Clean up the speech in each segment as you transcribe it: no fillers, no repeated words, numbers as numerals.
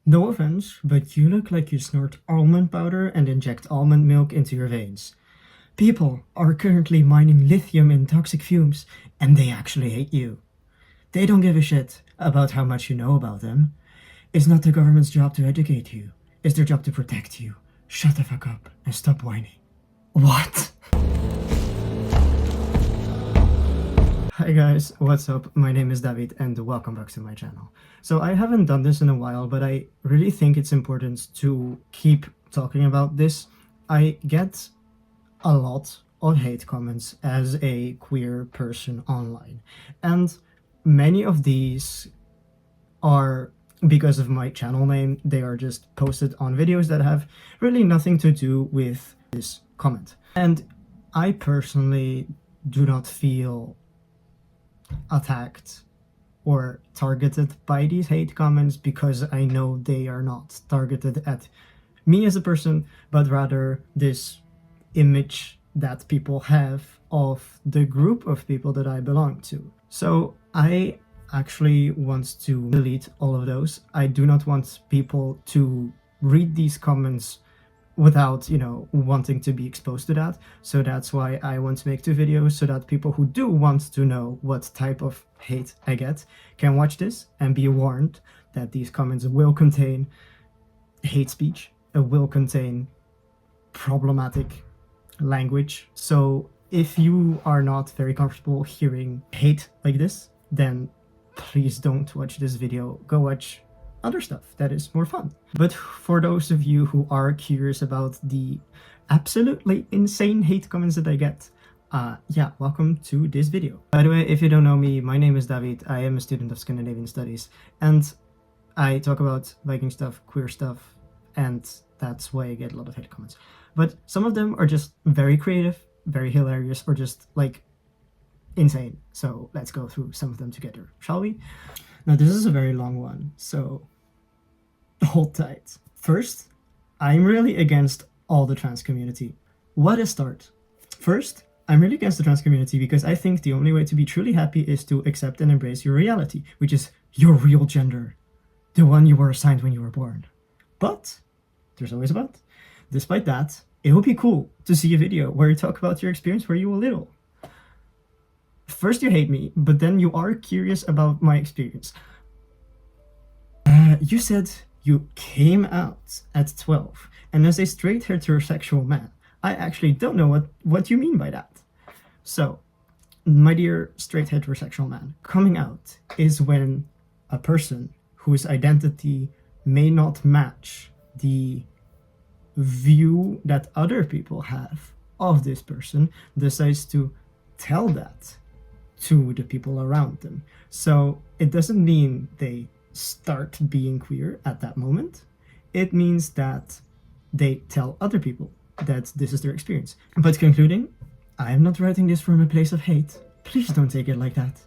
No offense, but you look like you snort almond powder and inject almond milk into your veins. People are currently mining lithium in toxic fumes, and they actually hate you. They don't give a shit about how much you know about them. It's not the government's job to educate you. It's their job to protect you. Shut the fuck up and stop whining. What? Hi guys, what's up? My name is David and welcome back to my channel. So I haven't done this in a while, but I really think it's important to keep talking about this. I get a lot of hate comments as a queer person online, and many of these are because of my channel name. They are just posted on videos that have really nothing to do with this comment. And I personally do not feel attacked or targeted by these hate comments because I know they are not targeted at me as a person, but rather this image that people have of the group of people that I belong to. So I actually want to delete all of those. I do not want people to read these comments without, wanting to be exposed to that. So that's why I want to make two videos, so that people who do want to know what type of hate I get can watch this and be warned that these comments will contain hate speech, it will contain problematic language. So if you are not very comfortable hearing hate like this, then please don't watch this video. Go watch other stuff that is more fun. But for those of you who are curious about the absolutely insane hate comments that I get, welcome to this video. By the way, if you don't know me, my name is David. I am a student of Scandinavian studies, and I talk about Viking stuff, queer stuff, and that's why I get a lot of hate comments. But some of them are just very creative, very hilarious, or just like insane. So let's go through some of them together, shall we? Now this is a very long one, so hold tight. First, I'm really against all the trans community. What a start. First, I'm really against the trans community because I think the only way to be truly happy is to accept and embrace your reality, which is your real gender, the one you were assigned when you were born. But there's always a but. Despite that, it would be cool to see a video where you talk about your experience where you were little. First you hate me, but then you are curious about my experience. You said you came out at 12, and as a straight heterosexual man, I actually don't know what you mean by that. So, my dear straight heterosexual man, coming out is when a person whose identity may not match the view that other people have of this person decides to tell that to the people around them. So it doesn't mean they start being queer at that moment. It means that they tell other people that this is their experience. But concluding, I am not writing this from a place of hate. Please don't take it like that.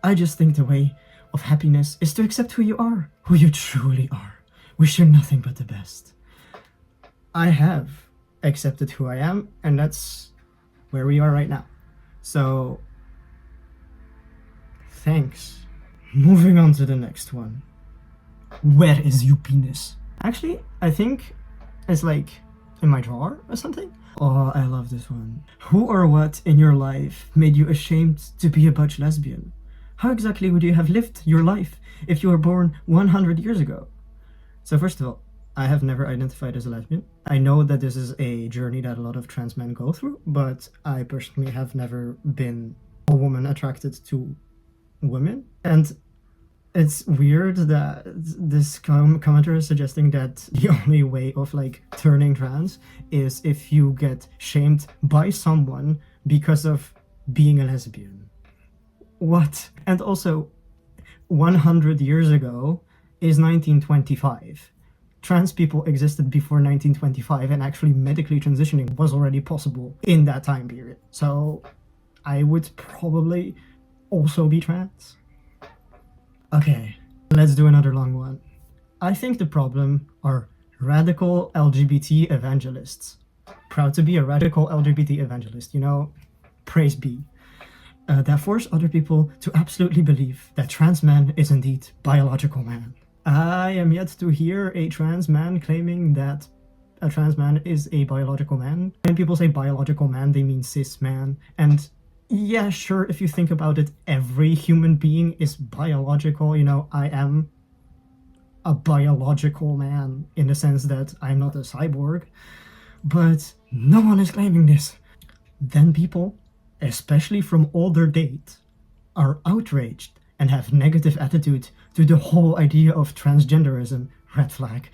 I just think the way of happiness is to accept who you are, who you truly are. Wish you nothing but the best. I have accepted who I am, and that's where we are right now. So thanks. Moving on to the next one. Where is your penis? Actually, I think it's like in my drawer or something. Oh, I love this one. Who or what in your life made you ashamed to be a butch lesbian? How exactly would you have lived your life if you were born 100 years ago? So first of all, I have never identified as a lesbian. I know that this is a journey that a lot of trans men go through, but I personally have never been a woman attracted to women. And it's weird that this commenter is suggesting that the only way of like turning trans is if you get shamed by someone because of being a lesbian. What? And also, 100 years ago is 1925. Trans people existed before 1925, and actually medically transitioning was already possible in that time period. So I would probably also be trans. Okay, let's do another long one. I think the problem are radical LGBT evangelists. Proud to be a radical LGBT evangelist, praise be. That force other people to absolutely believe that trans man is indeed biological man. I am yet to hear a trans man claiming that a trans man is a biological man. When people say biological man, they mean cis man. And yeah, sure, if you think about it, every human being is biological. You know, I am a biological man in the sense that I'm not a cyborg, but no one is claiming this. Then people, especially from older date, are outraged and have negative attitude to the whole idea of transgenderism, red flag,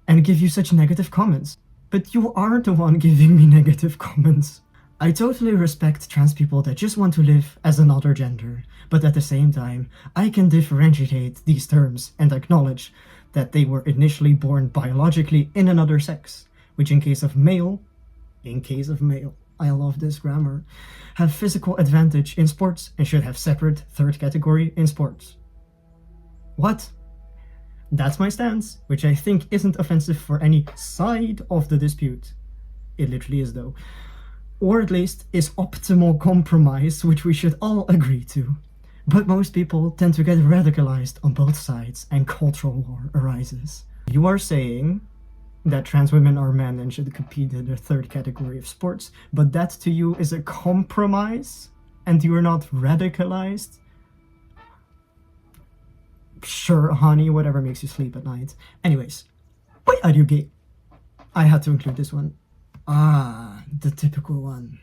and give you such negative comments. But you are the one giving me negative comments. I totally respect trans people that just want to live as another gender, but at the same time, I can differentiate these terms and acknowledge that they were initially born biologically in another sex, which in case of male, I love this grammar, have physical advantage in sports and should have separate third category in sports. What? That's my stance, which I think isn't offensive for any side of the dispute. It literally is though. Or at least is optimal compromise, which we should all agree to. But most people tend to get radicalized on both sides and cultural war arises. You are saying that trans women are men and should compete in the third category of sports, but that to you is a compromise and you are not radicalized? Sure, honey, whatever makes you sleep at night. Anyways, why are you gay? I had to include this one. The typical one.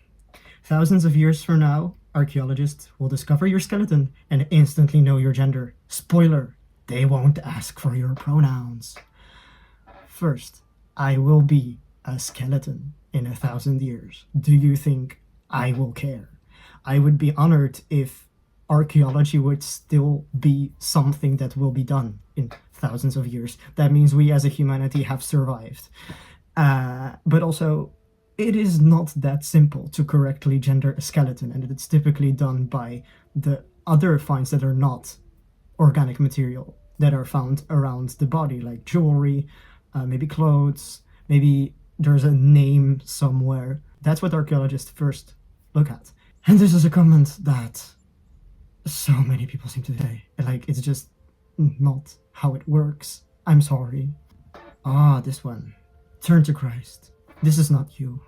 Thousands of years from now, archaeologists will discover your skeleton and instantly know your gender. Spoiler, they won't ask for your pronouns. First, I will be a skeleton in 1,000 years. Do you think I will care? I would be honored if archaeology would still be something that will be done in thousands of years. That means we as a humanity have survived. But also, it is not that simple to correctly gender a skeleton, and it's typically done by the other finds that are not organic material that are found around the body, like jewelry, maybe clothes, maybe there's a name somewhere. That's what archaeologists first look at. And this is a comment that so many people seem to say. Like, it's just not how it works. I'm sorry. This one. Turn to Christ. This is not you.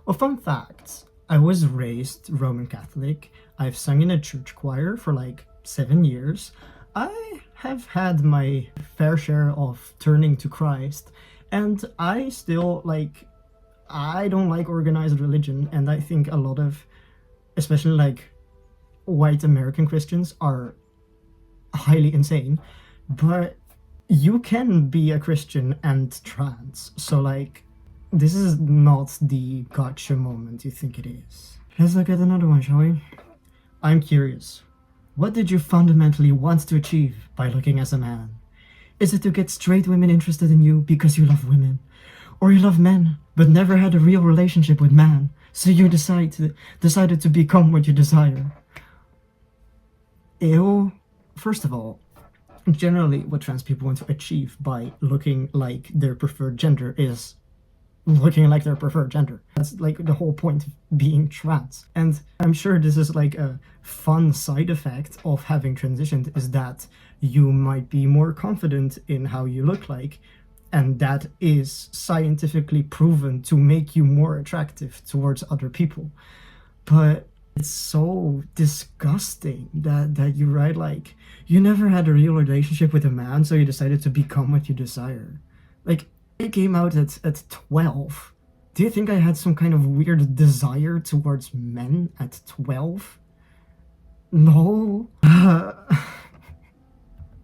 Well, fun fact. I was raised Roman Catholic. I've sung in a church choir for like 7 years. I have had my fair share of turning to Christ, and I still I don't like organized religion, and I think a lot of, especially like white American Christians, are highly insane. But you can be a Christian and trans, so like, this is not the gotcha moment you think it is. Let's look at another one, shall we? I'm curious. What did you fundamentally want to achieve by looking as a man? Is it to get straight women interested in you because you love women? Or you love men, but never had a real relationship with man, so you decided to become what you desire? Ew. First of all, generally what trans people want to achieve by looking like their preferred gender is looking like their preferred gender. That's like the whole point of being trans. And I'm sure this is like a fun side effect of having transitioned, is that you might be more confident in how you look like, and that is scientifically proven to make you more attractive towards other people. But it's so disgusting that you write like, you never had a real relationship with a man, so you decided to become what you desire. Like, it came out at 12. Do you think I had some kind of weird desire towards men at 12? No.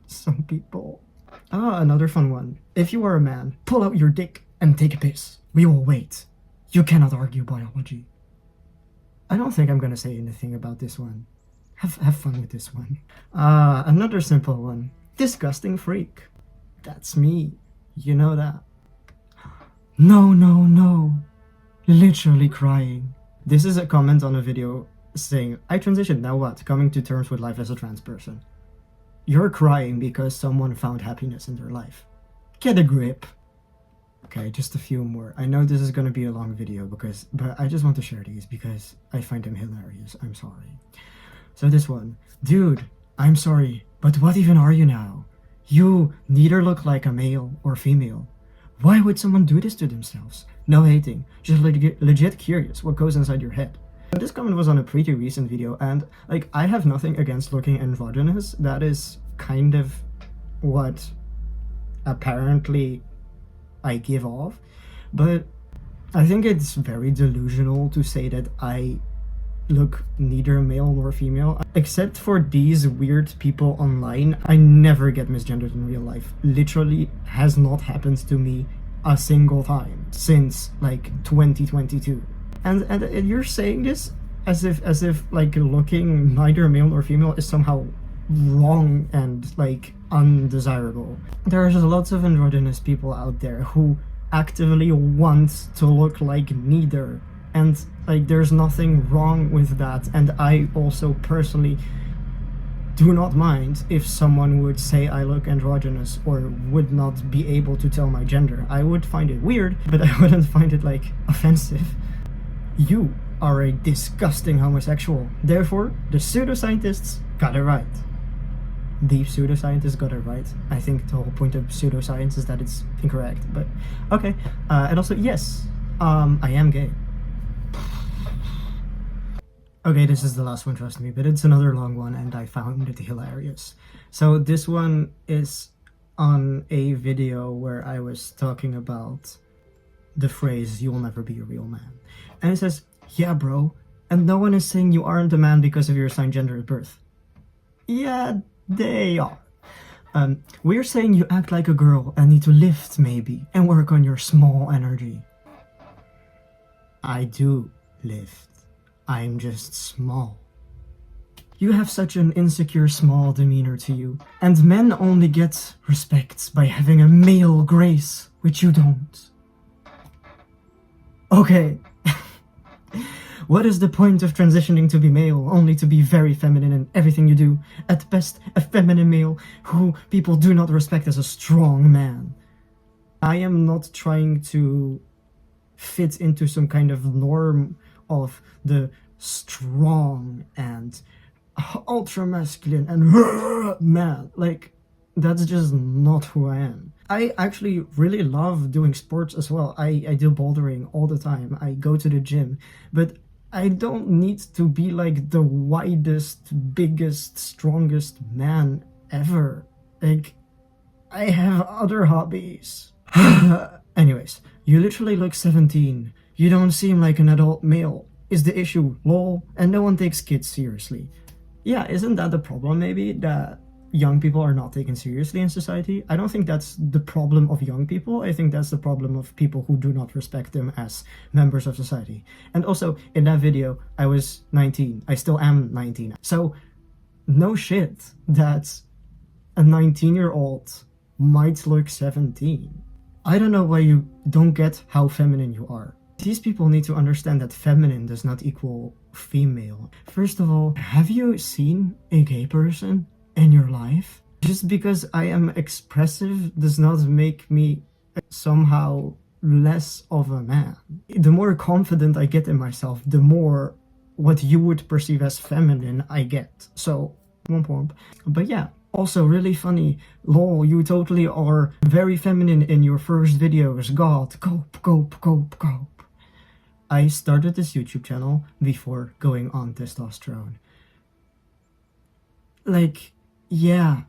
Some people. Another fun one. If you are a man, pull out your dick and take a piss. We will wait. You cannot argue biology. I don't think I'm gonna say anything about this one. Have fun with this one. Another simple one. Disgusting freak. That's me. You know that. No, no, no. Literally crying. This is a comment on a video saying, I transitioned, now what? Coming to terms with life as a trans person. You're crying because someone found happiness in their life. Get a grip. Okay, just a few more. I know this is gonna be a long video but I just want to share these because I find them hilarious. I'm sorry. So this one. Dude, I'm sorry, but what even are you now? You neither look like a male or female. Why would someone do this to themselves? No hating, just legit curious what goes inside your head. This comment was on a pretty recent video, and like, I have nothing against looking androgynous. That is kind of what apparently I give off, but I think it's very delusional to say that I look neither male nor female. Except for these weird people online, I never get misgendered in real life. Literally has not happened to me a single time since like 2022. And you're saying this as if like looking neither male nor female is somehow wrong and like undesirable. There's lots of androgynous people out there who actively want to look like neither, and like there's nothing wrong with that. And I also personally do not mind if someone would say I look androgynous or would not be able to tell my gender. I would find it weird, but I wouldn't find it like offensive. You are a disgusting homosexual. Therefore, the pseudoscientists got it right. The pseudoscientists got it right. I think the whole point of pseudoscience is that it's incorrect, but okay. And also, yes, I am gay. Okay, this is the last one, trust me, but it's another long one and I found it hilarious. So this one is on a video where I was talking about the phrase, "you'll never be a real man." And it says, "Yeah, bro, and no one is saying you aren't a man because of your assigned gender at birth." Yeah, they are. We're saying you act like a girl and need to lift, maybe, and work on your small energy. I do lift. I'm just small. You have such an insecure, small demeanor to you, and men only get respect by having a male grace, which you don't. Okay. What is the point of transitioning to be male, only to be very feminine in everything you do? At best, a feminine male who people do not respect as a strong man. I am not trying to fit into some kind of norm of the strong and ultra-masculine and man. Like, that's just not who I am. I actually really love doing sports as well. I do bouldering all the time. I go to the gym, but I don't need to be like the widest, biggest, strongest man ever. Like, I have other hobbies. Anyways, you literally look 17. You don't seem like an adult male. Is the issue, lol, and no one takes kids seriously. Yeah, isn't that the problem maybe, that young people are not taken seriously in society? I don't think that's the problem of young people. I think that's the problem of people who do not respect them as members of society. And also, in that video, I was 19. I still am 19. So, no shit that a 19-year-old might look 17. I don't know why you don't get how feminine you are. These people need to understand that feminine does not equal female. First of all, have you seen a gay person in your life? Just because I am expressive does not make me somehow less of a man. The more confident I get in myself, the more what you would perceive as feminine I get. So, womp womp. But yeah, also really funny. Lol, you totally are very feminine in your first videos. God, cope, cope, cope, cope. I started this YouTube channel before going on testosterone. Like, yeah,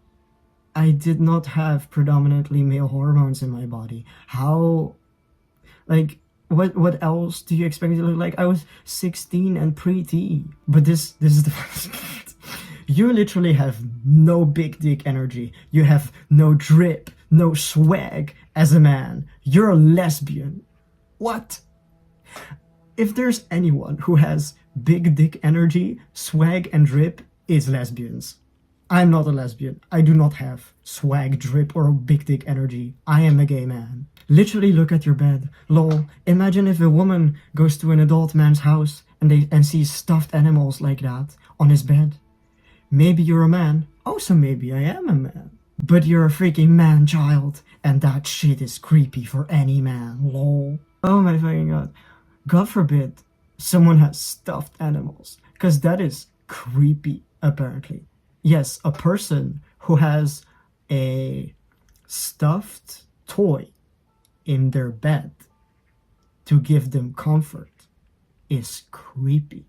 I did not have predominantly male hormones in my body. How, like, what else do you expect me to look like? I was 16 and pretty. But this is the first part. You literally have no big dick energy. You have no drip, no swag as a man. You're a lesbian. What? If there's anyone who has big dick energy, swag, and drip, it's lesbians. I'm not a lesbian. I do not have swag, drip, or big dick energy. I am a gay man. Literally look at your bed. Lol, imagine if a woman goes to an adult man's house and sees stuffed animals like that on his bed. Maybe you're a man. Oh, so maybe I am a man. But you're a freaking man-child, and that shit is creepy for any man. Lol. Oh my fucking god. God forbid someone has stuffed animals, because that is creepy, apparently. Yes, a person who has a stuffed toy in their bed to give them comfort is creepy.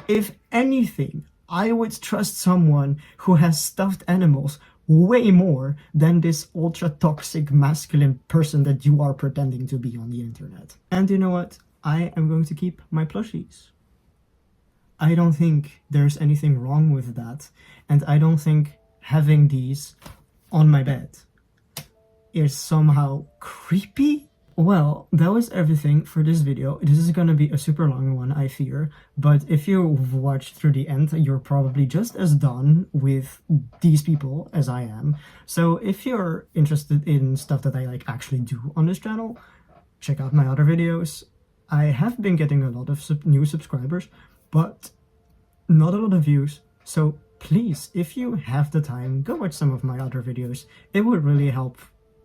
If anything, I would trust someone who has stuffed animals way more than this ultra toxic masculine person that you are pretending to be on the internet. And you know what? I am going to keep my plushies. I don't think there's anything wrong with that, and I don't think having these on my bed is somehow creepy. Well, that was everything for this video. This is gonna be a super long one, I fear, but if you've watched through the end, you're probably just as done with these people as I am. So if you're interested in stuff that I like actually do on this channel, check out my other videos. I have been getting a lot of new subscribers, but not a lot of views, so please, if you have the time, go watch some of my other videos. It would really help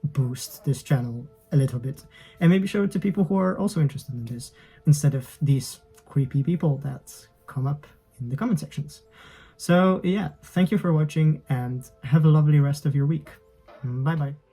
boost this channel a little bit, and maybe show it to people who are also interested in this, instead of these creepy people that come up in the comment sections. So yeah, thank you for watching, and have a lovely rest of your week. Bye bye.